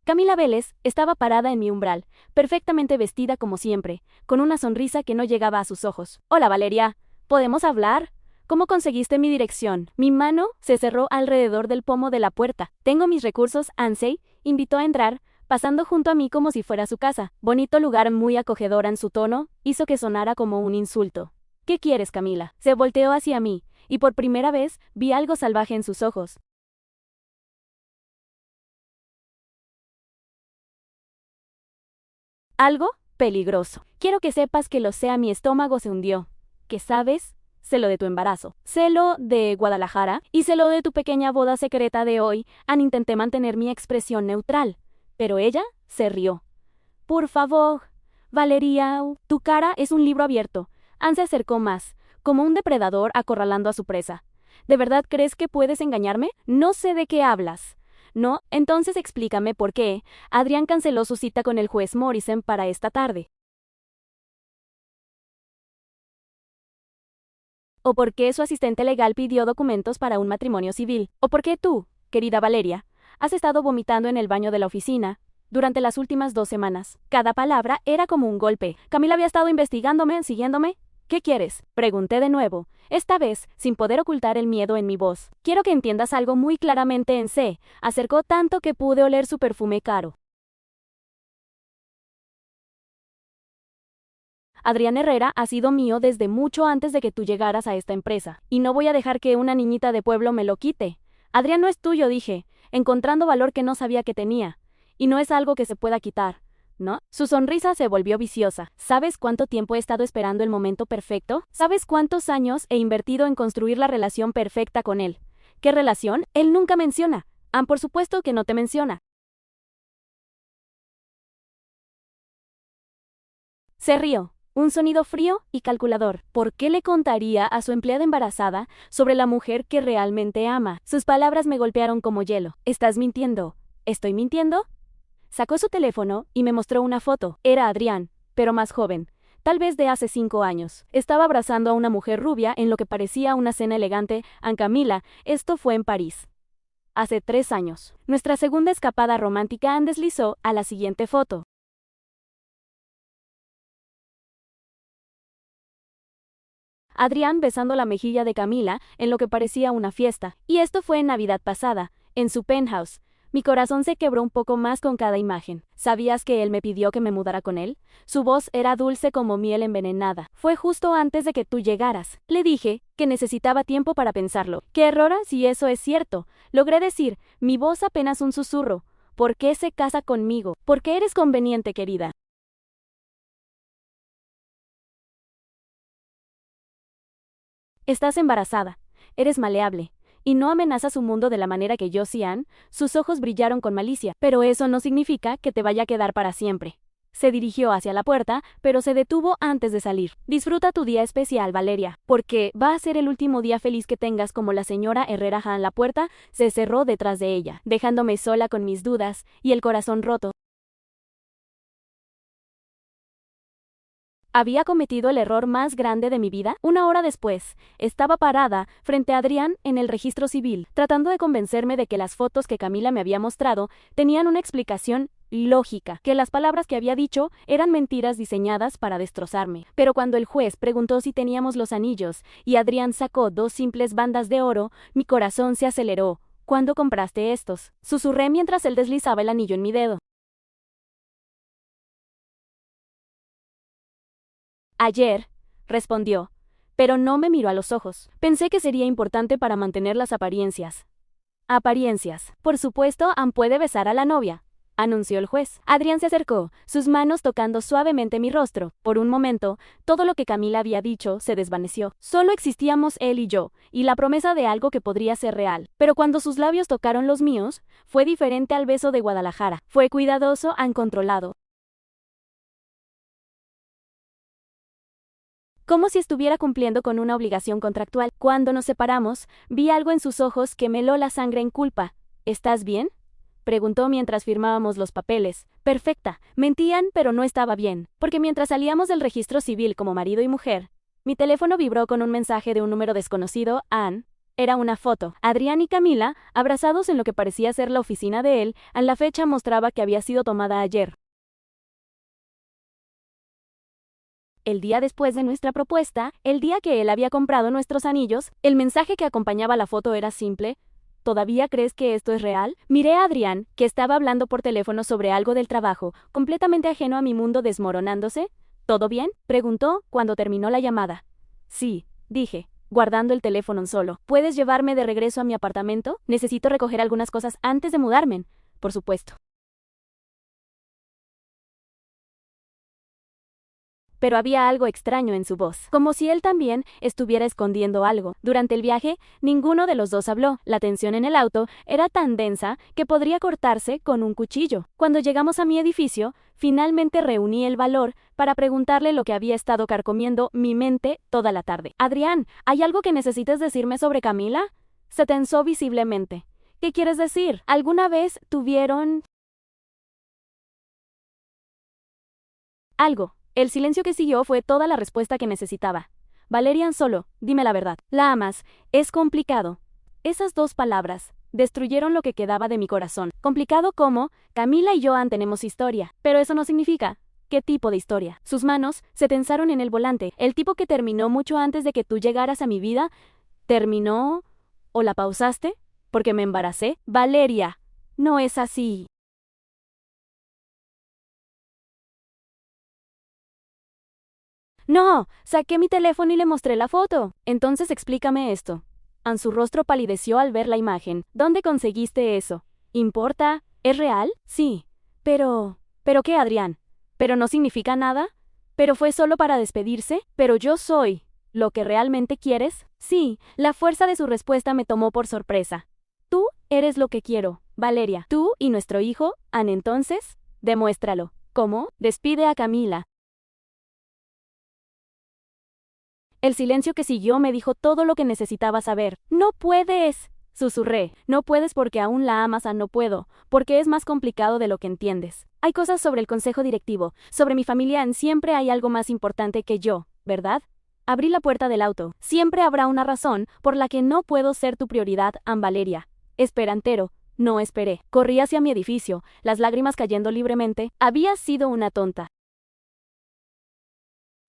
Camila Vélez estaba parada en mi umbral, perfectamente vestida como siempre, con una sonrisa que no llegaba a sus ojos. Hola, Valeria, ¿podemos hablar? ¿Cómo conseguiste mi dirección? Mi mano se cerró alrededor del pomo de la puerta. Tengo mis recursos. Ansei invitó a entrar, pasando junto a mí como si fuera su casa. Bonito lugar, muy acogedora en su tono, hizo que sonara como un insulto. ¿Qué quieres, Camila? Se volteó hacia mí, y por primera vez vi algo salvaje en sus ojos. Algo peligroso. Quiero que sepas que lo sea, mi estómago se hundió. ¿Qué sabes? Sé lo de tu embarazo, sé lo de Guadalajara y sé lo de tu pequeña boda secreta de hoy. Intenté mantener mi expresión neutral, pero ella se rió. Por favor, Valeria, tu cara es un libro abierto. Anne se acercó más, como un depredador acorralando a su presa. ¿De verdad crees que puedes engañarme? No sé de qué hablas. No, entonces explícame por qué Adrián canceló su cita con el juez Morrison para esta tarde. ¿O por qué su asistente legal pidió documentos para un matrimonio civil? ¿O por qué tú, querida Valeria, has estado vomitando en el baño de la oficina durante las últimas 2 semanas? Cada palabra era como un golpe. Camila había estado investigándome, siguiéndome. ¿Qué quieres? Pregunté de nuevo, esta vez sin poder ocultar el miedo en mi voz. Quiero que entiendas algo muy claramente. En C. Acercó tanto que pude oler su perfume caro. Adrián Herrera ha sido mío desde mucho antes de que tú llegaras a esta empresa, y no voy a dejar que una niñita de pueblo me lo quite. Adrián no es tuyo, dije, encontrando valor que no sabía que tenía, y no es algo que se pueda quitar, ¿no? Su sonrisa se volvió viciosa. ¿Sabes cuánto tiempo he estado esperando el momento perfecto? ¿Sabes cuántos años he invertido en construir la relación perfecta con él? ¿Qué relación? Él nunca menciona. Por supuesto que no te menciona. Se rió. Un sonido frío y calculador. ¿Por qué le contaría a su empleada embarazada sobre la mujer que realmente ama? Sus palabras me golpearon como hielo. ¿Estás mintiendo? ¿Estoy mintiendo? Sacó su teléfono y me mostró una foto. Era Adrián, pero más joven. Tal vez de hace 5 años. Estaba abrazando a una mujer rubia en lo que parecía una cena elegante en Camila. Esto fue en París. Hace 3 años. Nuestra segunda escapada romántica deslizó a la siguiente foto. Adrián besando la mejilla de Camila en lo que parecía una fiesta. Y esto fue en Navidad pasada, en su penthouse. Mi corazón se quebró un poco más con cada imagen. ¿Sabías que él me pidió que me mudara con él? Su voz era dulce como miel envenenada. Fue justo antes de que tú llegaras. Le dije que necesitaba tiempo para pensarlo. ¡Qué error si eso es cierto! Logré decir, mi voz apenas un susurro. ¿Por qué se casa conmigo? ¿Por qué eres conveniente, querida? Estás embarazada. Eres maleable. Y no amenazas su mundo de la manera que yo sí han. Sus ojos brillaron con malicia, pero eso no significa que te vaya a quedar para siempre. Se dirigió hacia la puerta, pero se detuvo antes de salir. Disfruta tu día especial, Valeria, porque va a ser el último día feliz que tengas. Como la señora Herrera Han. La puerta se cerró detrás de ella, dejándome sola con mis dudas y el corazón roto. ¿Había cometido el error más grande de mi vida? 1 hora después, estaba parada frente a Adrián en el registro civil, tratando de convencerme de que las fotos que Camila me había mostrado tenían una explicación lógica, que las palabras que había dicho eran mentiras diseñadas para destrozarme. Pero cuando el juez preguntó si teníamos los anillos y Adrián sacó 2 simples bandas de oro, mi corazón se aceleró. ¿Cuándo compraste estos? Susurré mientras él deslizaba el anillo en mi dedo. Ayer, respondió, pero no me miró a los ojos. Pensé que sería importante para mantener las apariencias. Apariencias. Por supuesto, Ann puede besar a la novia, anunció el juez. Adrián se acercó, sus manos tocando suavemente mi rostro. Por un momento, todo lo que Camila había dicho se desvaneció. Solo existíamos él y yo, y la promesa de algo que podría ser real. Pero cuando sus labios tocaron los míos, fue diferente al beso de Guadalajara. Fue cuidadoso, controlado. Como si estuviera cumpliendo con una obligación contractual. Cuando nos separamos, vi algo en sus ojos que me heló la sangre en culpa. ¿Estás bien? Preguntó mientras firmábamos los papeles. Perfecta. Mentían, pero no estaba bien. Porque mientras salíamos del registro civil como marido y mujer, mi teléfono vibró con un mensaje de un número desconocido. Ann. Era una foto. Adrián y Camila, abrazados en lo que parecía ser la oficina de él. La fecha mostraba que había sido tomada ayer. El día después de nuestra propuesta, el día que él había comprado nuestros anillos, el mensaje que acompañaba la foto era simple. ¿Todavía crees que esto es real? Miré a Adrián, que estaba hablando por teléfono sobre algo del trabajo, completamente ajeno a mi mundo desmoronándose. ¿Todo bien? Preguntó cuando terminó la llamada. Sí, dije, guardando el teléfono en solo. ¿Puedes llevarme de regreso a mi apartamento? Necesito recoger algunas cosas antes de mudarme. Por supuesto. Pero había algo extraño en su voz, como si él también estuviera escondiendo algo. Durante el viaje, ninguno de los dos habló. La tensión en el auto era tan densa que podría cortarse con un cuchillo. Cuando llegamos a mi edificio, finalmente reuní el valor para preguntarle lo que había estado carcomiendo mi mente toda la tarde. Adrián, ¿hay algo que necesites decirme sobre Camila? Se tensó visiblemente. ¿Qué quieres decir? ¿Alguna vez tuvieron algo? El silencio que siguió fue toda la respuesta que necesitaba. Valerian solo, dime la verdad. ¿La amas? Es complicado. Esas 2 palabras destruyeron lo que quedaba de mi corazón. Complicado como, Camila y yo tenemos historia. Pero eso no significa. ¿Qué tipo de historia? Sus manos se tensaron en el volante. El tipo que terminó mucho antes de que tú llegaras a mi vida. ¿Terminó? ¿O la pausaste? ¿Porque me embaracé? Valeria, no es así. No, saqué mi teléfono y le mostré la foto. Entonces explícame esto. Su rostro palideció al ver la imagen. ¿Dónde conseguiste eso? ¿Importa? ¿Es real? Sí. ¿Pero qué, Adrián? ¿Pero no significa nada? ¿Pero fue solo para despedirse? ¿Pero yo soy lo que realmente quieres? Sí, la fuerza de su respuesta me tomó por sorpresa. Tú eres lo que quiero, Valeria. Tú y nuestro hijo, entonces, demuéstralo. ¿Cómo? Despide a Camila. El silencio que siguió me dijo todo lo que necesitaba saber. No puedes, susurré. No puedes porque aún la amas a no puedo, porque es más complicado de lo que entiendes. Hay cosas sobre el consejo directivo, sobre mi familia, siempre hay algo más importante que yo, ¿verdad? Abrí la puerta del auto. Siempre habrá una razón por la que no puedo ser tu prioridad, Ann Valeria. Esperantero. No esperé. Corrí hacia mi edificio, las lágrimas cayendo libremente. Había sido una tonta.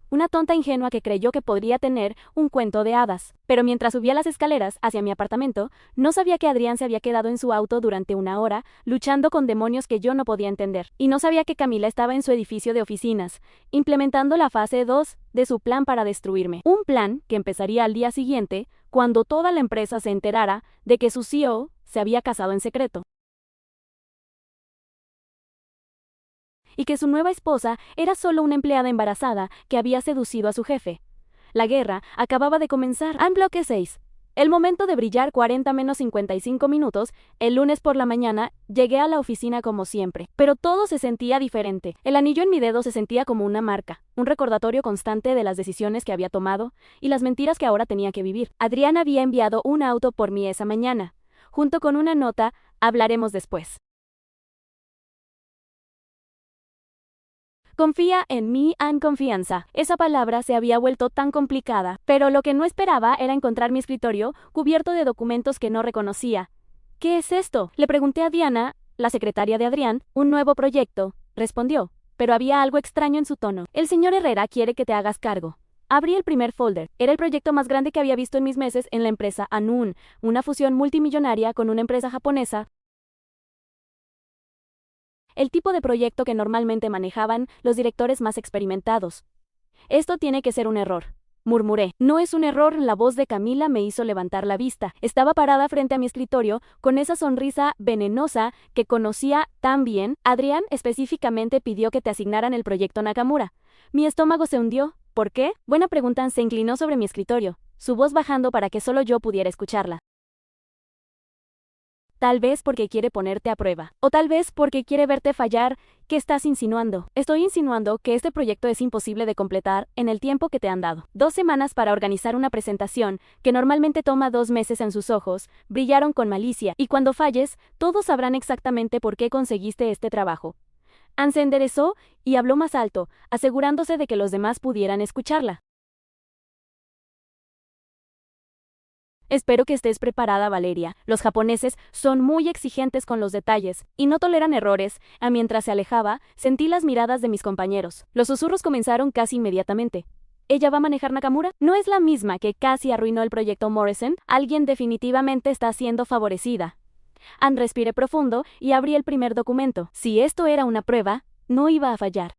Una tonta ingenua que creyó que podría tener un cuento de hadas. Pero mientras subía las escaleras hacia mi apartamento, no sabía que Adrián se había quedado en su auto durante una hora, luchando con demonios que yo no podía entender. Y no sabía que Camila estaba en su edificio de oficinas, implementando la fase 2 de su plan para destruirme. Un plan que empezaría al día siguiente, cuando toda la empresa se enterara de que su CEO se había casado en secreto. Y que su nueva esposa era solo una empleada embarazada que había seducido a su jefe. La guerra acababa de comenzar. En bloque 6. El momento de brillar 40-55 minutos, el lunes por la mañana, llegué a la oficina como siempre. Pero todo se sentía diferente. El anillo en mi dedo se sentía como una marca, un recordatorio constante de las decisiones que había tomado y las mentiras que ahora tenía que vivir. Adrián había enviado un auto por mí esa mañana, junto con una nota, hablaremos después. Confía en mí, en confianza. Esa palabra se había vuelto tan complicada, pero lo que no esperaba era encontrar mi escritorio cubierto de documentos que no reconocía. ¿Qué es esto? Le pregunté a Diana, la secretaria de Adrián. Un nuevo proyecto, respondió, pero había algo extraño en su tono. El señor Herrera quiere que te hagas cargo. Abrí el primer folder. Era el proyecto más grande que había visto en mis meses en la empresa Anun, una fusión multimillonaria con una empresa japonesa. El tipo de proyecto que normalmente manejaban los directores más experimentados. Esto tiene que ser un error, murmuré. No es un error. La voz de Camila me hizo levantar la vista. Estaba parada frente a mi escritorio, con esa sonrisa venenosa que conocía tan bien. Adrián específicamente pidió que te asignaran el proyecto Nakamura. Mi estómago se hundió. ¿Por qué? Buena pregunta. Se inclinó sobre mi escritorio, su voz bajando para que solo yo pudiera escucharla. Tal vez porque quiere ponerte a prueba. O tal vez porque quiere verte fallar. ¿Qué estás insinuando? Estoy insinuando que este proyecto es imposible de completar en el tiempo que te han dado. 2 semanas para organizar una presentación, que normalmente toma 2 meses. En sus ojos brillaron con malicia. Y cuando falles, todos sabrán exactamente por qué conseguiste este trabajo. Ann se enderezó y habló más alto, asegurándose de que los demás pudieran escucharla. Espero que estés preparada, Valeria. Los japoneses son muy exigentes con los detalles y no toleran errores. Mientras se alejaba, sentí las miradas de mis compañeros. Los susurros comenzaron casi inmediatamente. ¿Ella va a manejar Nakamura? ¿No es la misma que casi arruinó el proyecto Morrison? Alguien definitivamente está siendo favorecida. Ann respiré profundo y abrí el primer documento. Si esto era una prueba, no iba a fallar.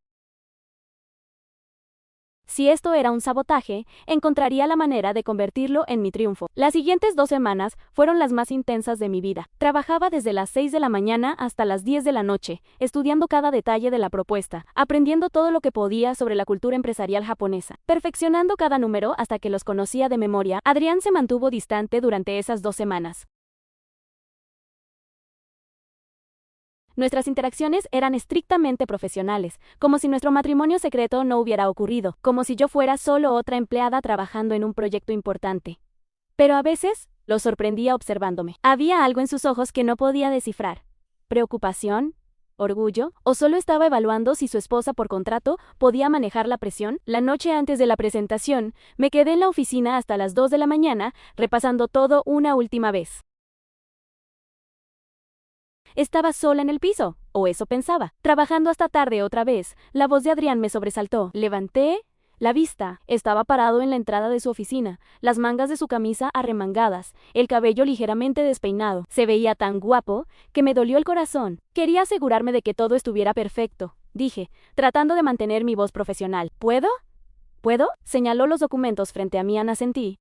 Si esto era un sabotaje, encontraría la manera de convertirlo en mi triunfo. Las siguientes 2 semanas fueron las más intensas de mi vida. Trabajaba desde las 6 de la mañana hasta las 10 de la noche, estudiando cada detalle de la propuesta, aprendiendo todo lo que podía sobre la cultura empresarial japonesa, perfeccionando cada número hasta que los conocía de memoria. Adrián se mantuvo distante durante esas 2 semanas. Nuestras interacciones eran estrictamente profesionales, como si nuestro matrimonio secreto no hubiera ocurrido, como si yo fuera solo otra empleada trabajando en un proyecto importante. Pero a veces, lo sorprendía observándome. Había algo en sus ojos que no podía descifrar. ¿Preocupación? ¿Orgullo? ¿O solo estaba evaluando si su esposa por contrato podía manejar la presión? La noche antes de la presentación, me quedé en la oficina hasta las 2 de la mañana, repasando todo una última vez. Estaba sola en el piso, o eso pensaba. Trabajando hasta tarde otra vez, la voz de Adrián me sobresaltó. Levanté la vista. Estaba parado en la entrada de su oficina, las mangas de su camisa arremangadas, el cabello ligeramente despeinado. Se veía tan guapo que me dolió el corazón. Quería asegurarme de que todo estuviera perfecto, dije, tratando de mantener mi voz profesional. ¿Puedo? ¿Puedo? Señaló los documentos frente a mí. Ann asentí.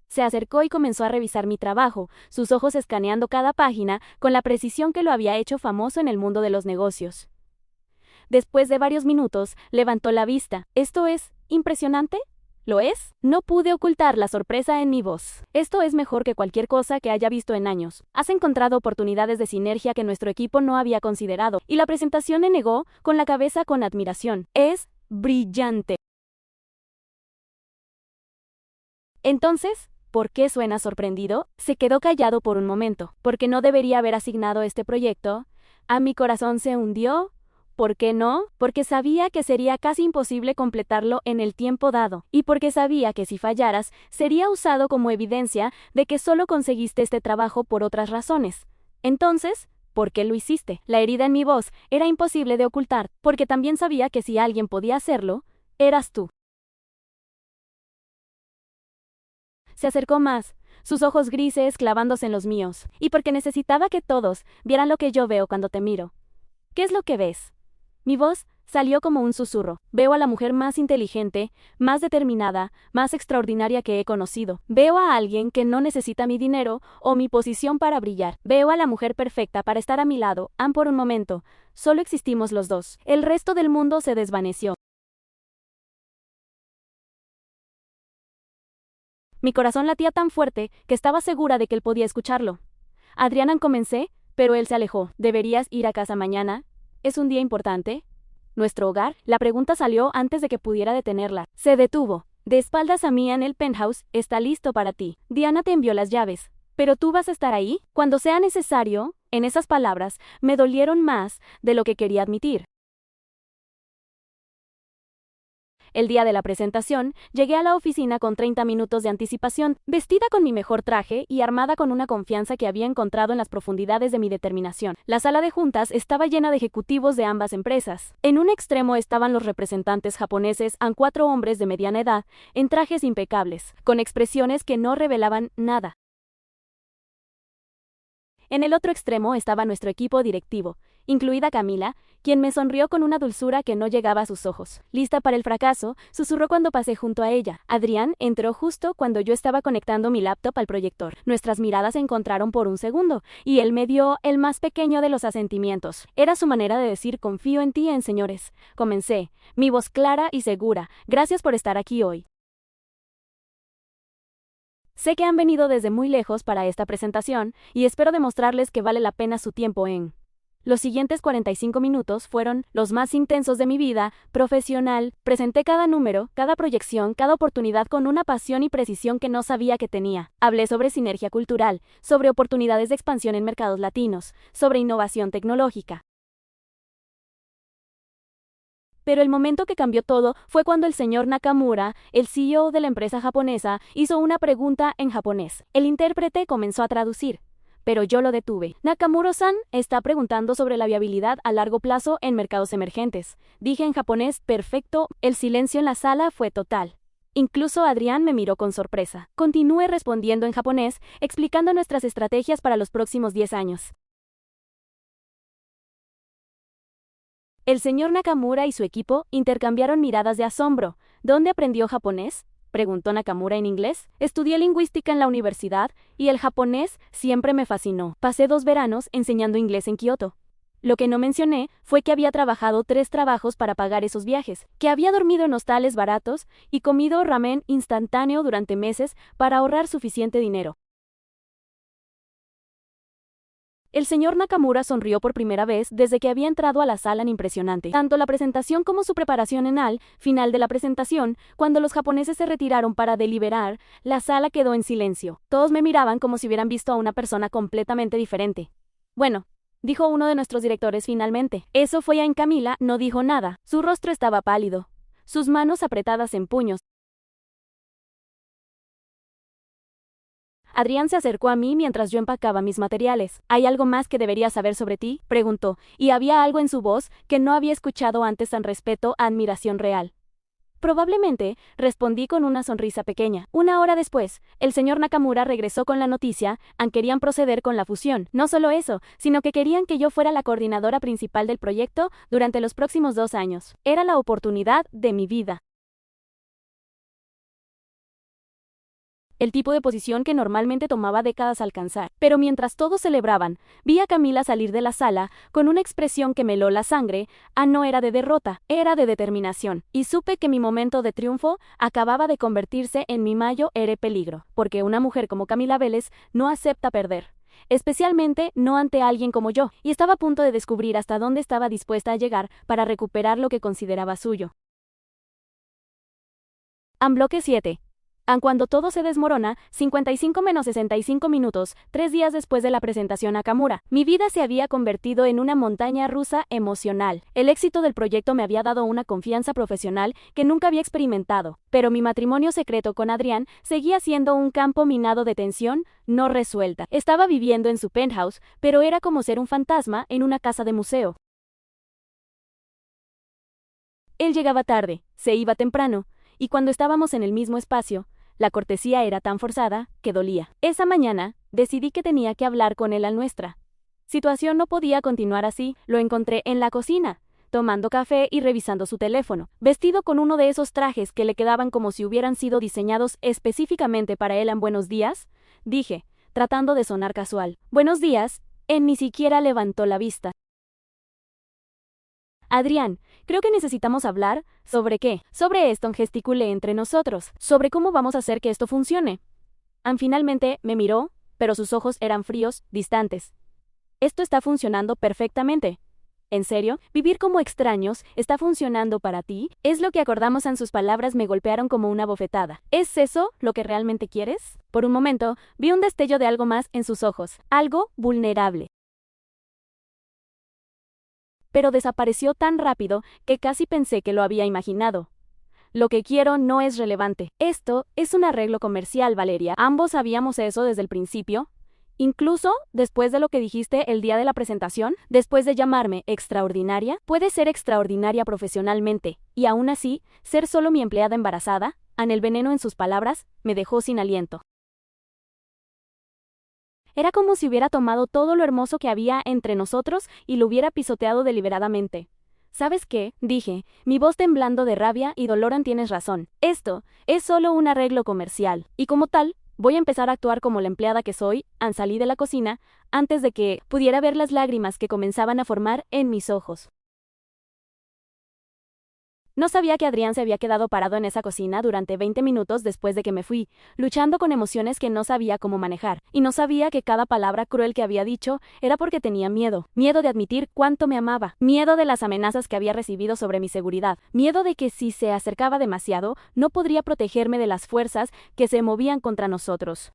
Se acercó y comenzó a revisar mi trabajo, sus ojos escaneando cada página con la precisión que lo había hecho famoso en el mundo de los negocios. Después de varios minutos, levantó la vista. ¿Esto es impresionante? ¿Lo es? No pude ocultar la sorpresa en mi voz. Esto es mejor que cualquier cosa que haya visto en años. Has encontrado oportunidades de sinergia que nuestro equipo no había considerado, y la presentación me negó con la cabeza con admiración. Es brillante. Entonces, ¿por qué suena sorprendido? Se quedó callado por un momento, porque no debería haber asignado este proyecto. A mi corazón se hundió. ¿Por qué no? Porque sabía que sería casi imposible completarlo en el tiempo dado, y porque sabía que si fallaras, sería usado como evidencia de que solo conseguiste este trabajo por otras razones. Entonces, ¿por qué lo hiciste? La herida en mi voz era imposible de ocultar, porque también sabía que si alguien podía hacerlo, eras tú. Se acercó más, sus ojos grises clavándose en los míos, y porque necesitaba que todos vieran lo que yo veo cuando te miro. ¿Qué es lo que ves? Mi voz salió como un susurro. Veo a la mujer más inteligente, más determinada, más extraordinaria que he conocido. Veo a alguien que no necesita mi dinero o mi posición para brillar. Veo a la mujer perfecta para estar a mi lado. Por un momento, solo existimos los dos. El resto del mundo se desvaneció. Mi corazón latía tan fuerte que estaba segura de que él podía escucharlo. Adrián, comencé, pero él se alejó. ¿Deberías ir a casa mañana? ¿Es un día importante? ¿Nuestro hogar? La pregunta salió antes de que pudiera detenerla. Se detuvo. De espaldas a mí en el penthouse, está listo para ti. Diana te envió las llaves. ¿Pero tú vas a estar ahí? Cuando sea necesario. En esas palabras, me dolieron más de lo que quería admitir. El día de la presentación, llegué a la oficina con 30 minutos de anticipación, vestida con mi mejor traje y armada con una confianza que había encontrado en las profundidades de mi determinación. La sala de juntas estaba llena de ejecutivos de ambas empresas. En un extremo estaban los representantes japoneses, 4 hombres de mediana edad, en trajes impecables, con expresiones que no revelaban nada. En el otro extremo estaba nuestro equipo directivo, incluida Camila, quien me sonrió con una dulzura que no llegaba a sus ojos. Lista para el fracaso, susurró cuando pasé junto a ella. Adrián entró justo cuando yo estaba conectando mi laptop al proyector. Nuestras miradas se encontraron por un segundo, y él me dio el más pequeño de los asentimientos. Era su manera de decir confío en ti, señores. Comencé, mi voz clara y segura. Gracias por estar aquí hoy. Sé que han venido desde muy lejos para esta presentación, y espero demostrarles que vale la pena su tiempo en... Los siguientes 45 minutos fueron los más intensos de mi vida profesional. Presenté cada número, cada proyección, cada oportunidad con una pasión y precisión que no sabía que tenía. Hablé sobre sinergia cultural, sobre oportunidades de expansión en mercados latinos, sobre innovación tecnológica. Pero el momento que cambió todo fue cuando el señor Nakamura, el CEO de la empresa japonesa, hizo una pregunta en japonés. El intérprete comenzó a traducir, pero yo lo detuve. Nakamura-san está preguntando sobre la viabilidad a largo plazo en mercados emergentes. Dije en japonés, perfecto. El silencio en la sala fue total. Incluso Adrián me miró con sorpresa. Continué respondiendo en japonés, explicando nuestras estrategias para los próximos 10 años. El señor Nakamura y su equipo intercambiaron miradas de asombro. ¿Dónde aprendió japonés?, preguntó Nakamura en inglés. Estudié lingüística en la universidad y el japonés siempre me fascinó. Pasé 2 veranos enseñando inglés en Kioto. Lo que no mencioné fue que había trabajado 3 trabajos para pagar esos viajes, que había dormido en hostales baratos y comido ramen instantáneo durante meses para ahorrar suficiente dinero. El señor Nakamura sonrió por primera vez desde que había entrado a la sala impresionante. Tanto la presentación como su preparación final de la presentación, cuando los japoneses se retiraron para deliberar, la sala quedó en silencio. Todos me miraban como si hubieran visto a una persona completamente diferente. Bueno, dijo uno de nuestros directores finalmente. Eso fue en Camila, no dijo nada. Su rostro estaba pálido, sus manos apretadas en puños. Adrián se acercó a mí mientras yo empacaba mis materiales. ¿Hay algo más que debería saber sobre ti?, preguntó, y había algo en su voz que no había escuchado antes tan respeto, admiración real. Probablemente, respondí con una sonrisa pequeña. 1 hora después, el señor Nakamura regresó con la noticia, querían proceder con la fusión. No solo eso, sino que querían que yo fuera la coordinadora principal del proyecto durante los próximos 2 años. Era la oportunidad de mi vida. El tipo de posición que normalmente tomaba décadas alcanzar. Pero mientras todos celebraban, vi a Camila salir de la sala con una expresión que me heló la sangre. No era de derrota, era de determinación. Y supe que mi momento de triunfo acababa de convertirse en mi mayor peligro, porque una mujer como Camila Vélez no acepta perder. Especialmente no ante alguien como yo, y estaba a punto de descubrir hasta dónde estaba dispuesta a llegar para recuperar lo que consideraba suyo. Unbloque 7. Cuando todo se desmorona, 55 menos 65 minutos, 3 días después de la presentación a Nakamura. Mi vida se había convertido en una montaña rusa emocional. El éxito del proyecto me había dado una confianza profesional que nunca había experimentado, pero mi matrimonio secreto con Adrián seguía siendo un campo minado de tensión no resuelta. Estaba viviendo en su penthouse, pero era como ser un fantasma en una casa de museo. Él llegaba tarde, se iba temprano, y cuando estábamos en el mismo espacio, la cortesía era tan forzada que dolía. Esa mañana, decidí que tenía que hablar con él a nuestra situación no podía continuar así. Lo encontré en la cocina, tomando café y revisando su teléfono, vestido con uno de esos trajes que le quedaban como si hubieran sido diseñados específicamente para él. Buenos días, dije, tratando de sonar casual. Buenos días, él ni siquiera levantó la vista. Adrián, creo que necesitamos hablar. ¿Sobre qué? Sobre esto, gesticulé entre nosotros. Sobre cómo vamos a hacer que esto funcione. Finalmente me miró, pero sus ojos eran fríos, distantes. Esto está funcionando perfectamente. ¿En serio? ¿Vivir como extraños está funcionando para ti? ¿Es lo que acordamos? Sus palabras me golpearon como una bofetada. ¿Es eso lo que realmente quieres? Por un momento, vi un destello de algo más en sus ojos, algo vulnerable. Pero desapareció tan rápido que casi pensé que lo había imaginado. Lo que quiero no es relevante. Esto es un arreglo comercial, Valeria. Ambos sabíamos eso desde el principio. Incluso después de lo que dijiste el día de la presentación, después de llamarme extraordinaria, puedes ser extraordinaria profesionalmente, y aún así, ser solo mi empleada embarazada. El veneno en sus palabras me dejó sin aliento. Era como si hubiera tomado todo lo hermoso que había entre nosotros y lo hubiera pisoteado deliberadamente. ¿Sabes qué? Dije, mi voz temblando de rabia y dolor. Tienes razón. Esto es solo un arreglo comercial, y como tal, voy a empezar a actuar como la empleada que soy. Salí de la cocina antes de que pudiera ver las lágrimas que comenzaban a formar en mis ojos. No sabía que Adrián se había quedado parado en esa cocina durante 20 minutos después de que me fui, luchando con emociones que no sabía cómo manejar, y no sabía que cada palabra cruel que había dicho era porque tenía miedo de admitir cuánto me amaba, miedo de las amenazas que había recibido sobre mi seguridad, miedo de que si se acercaba demasiado, no podría protegerme de las fuerzas que se movían contra nosotros.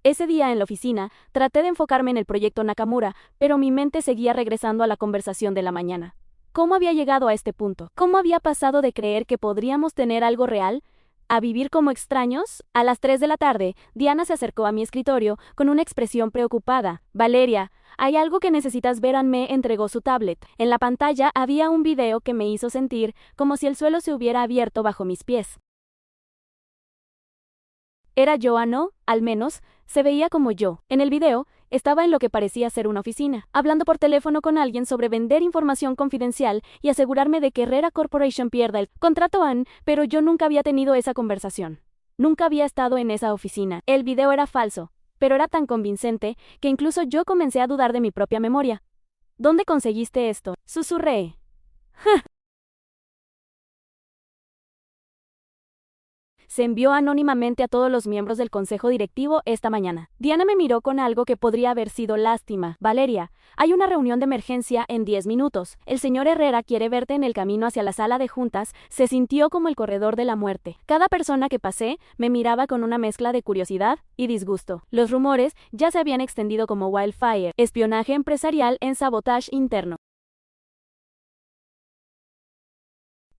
Ese día en la oficina, traté de enfocarme en el proyecto Nakamura, pero mi mente seguía regresando a la conversación de la mañana. ¿Cómo había llegado a este punto? ¿Cómo había pasado de creer que podríamos tener algo real a vivir como extraños? A las 3 de la tarde, Diana se acercó a mi escritorio con una expresión preocupada. Valeria, hay algo que necesitas ver. Me entregó su tablet. En la pantalla había un video que me hizo sentir como si el suelo se hubiera abierto bajo mis pies. Era yo, ¿no? Al menos, se veía como yo. En el video, estaba en lo que parecía ser una oficina, hablando por teléfono con alguien sobre vender información confidencial y asegurarme de que Herrera Corporation pierda el contrato pero yo nunca había tenido esa conversación. Nunca había estado en esa oficina. El video era falso, pero era tan convincente que incluso yo comencé a dudar de mi propia memoria. ¿Dónde conseguiste esto? Susurré. Se envió anónimamente a todos los miembros del consejo directivo esta mañana. Diana me miró con algo que podría haber sido lástima. Valeria, hay una reunión de emergencia en 10 minutos. El señor Herrera quiere verte en el camino hacia la sala de juntas. Se sintió como el corredor de la muerte. Cada persona que pasé me miraba con una mezcla de curiosidad y disgusto. Los rumores ya se habían extendido como wildfire, espionaje empresarial en sabotaje interno.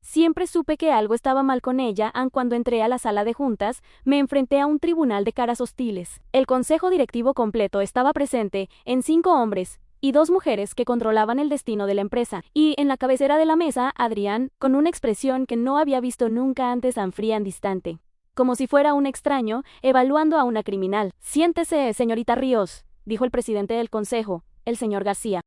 Siempre supe que algo estaba mal con ella. Cuando entré a la sala de juntas, me enfrenté a un tribunal de caras hostiles. El consejo directivo completo estaba presente, en 5 hombres y 2 mujeres que controlaban el destino de la empresa, y en la cabecera de la mesa, Adrián, con una expresión que no había visto nunca antes, tan fría y distante, como si fuera un extraño evaluando a una criminal. Siéntese, señorita Ríos, dijo el presidente del consejo, el señor García.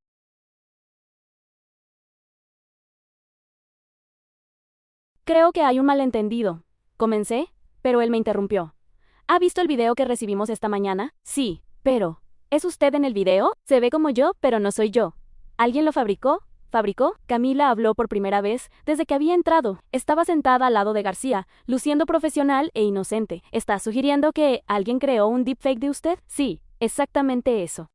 Creo que hay un malentendido. Comencé, pero él me interrumpió. ¿Ha visto el video que recibimos esta mañana? Sí, pero ¿es usted en el video? Se ve como yo, pero no soy yo. ¿Alguien lo fabricó? ¿Fabricó? Camila habló por primera vez desde que había entrado. Estaba sentada al lado de García, luciendo profesional e inocente. ¿Está sugiriendo que alguien creó un deepfake de usted? Sí, exactamente eso.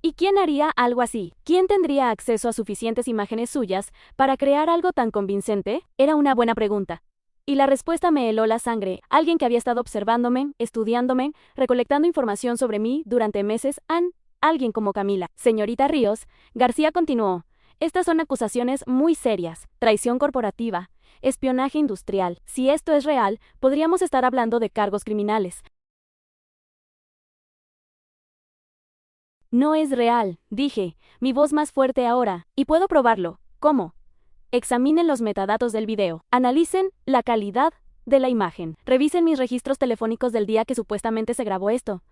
¿Y quién haría algo así? ¿Quién tendría acceso a suficientes imágenes suyas para crear algo tan convincente? Era una buena pregunta. Y la respuesta me heló la sangre. Alguien que había estado observándome, estudiándome, recolectando información sobre mí durante meses. Alguien como Camila. Señorita Ríos, García continuó. Estas son acusaciones muy serias. Traición corporativa, espionaje industrial. Si esto es real, podríamos estar hablando de cargos criminales. No es real, dije, mi voz más fuerte ahora, y puedo probarlo. ¿Cómo? Examinen los metadatos del video. Analicen la calidad de la imagen. Revisen mis registros telefónicos del día que supuestamente se grabó esto.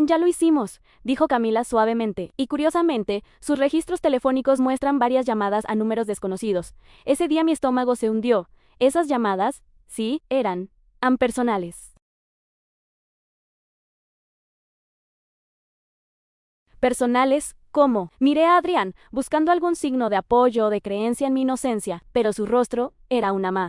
Ya lo hicimos, dijo Camila suavemente, y curiosamente, sus registros telefónicos muestran varias llamadas a números desconocidos. Ese día mi estómago se hundió. Esas llamadas, sí, eran personales. Personales, ¿cómo? Miré a Adrián, buscando algún signo de apoyo o de creencia en mi inocencia, pero su rostro era una más.